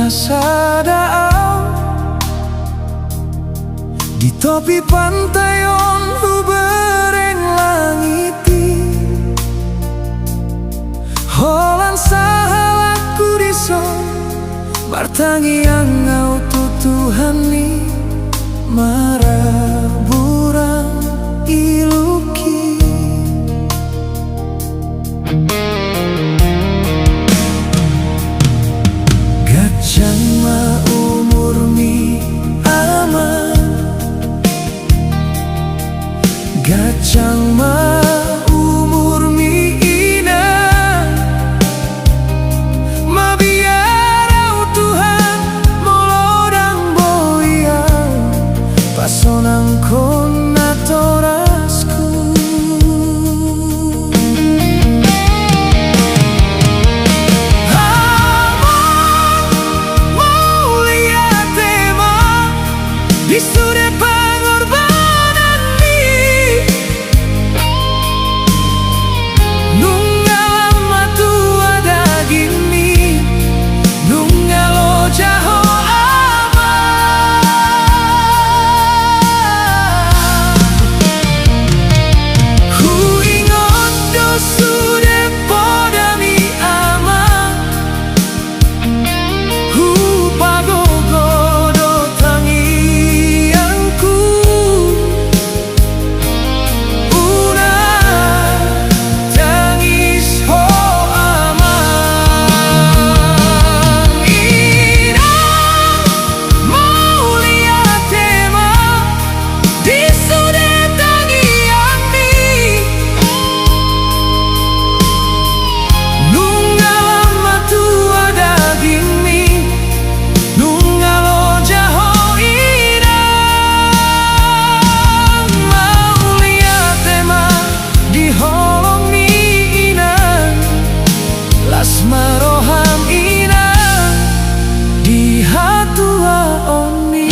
sasadao di topi pantai on hubereng langiti holan sahalaku diso bartangi yang ngau tutuhani maraburang iluki gajang ma umur mi aman gajang ma umur mi ina mabiarau Tuhan molodang boya pasonang kona torasku Disude pengorbanan ni nunggal matu ada gini nunggal lo jaho ama hu ingot dosude podami ama hu pagogo maroham ina di hatua oni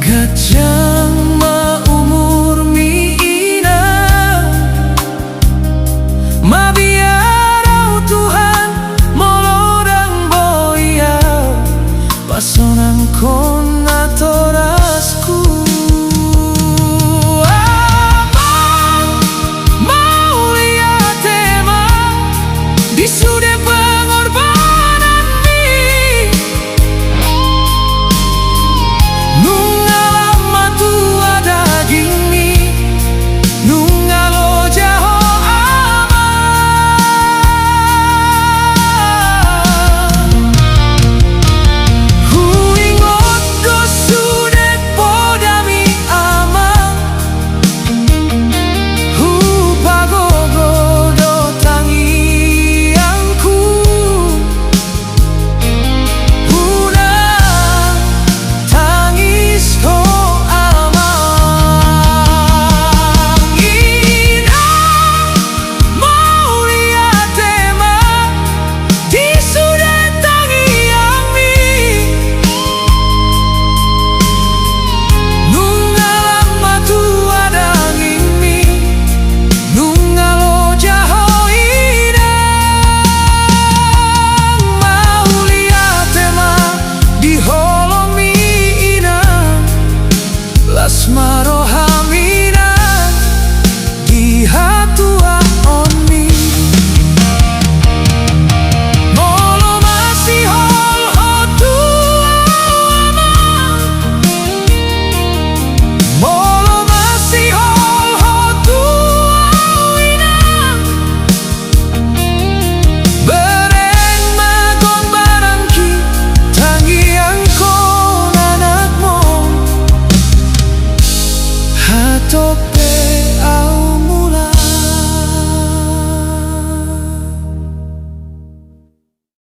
gajah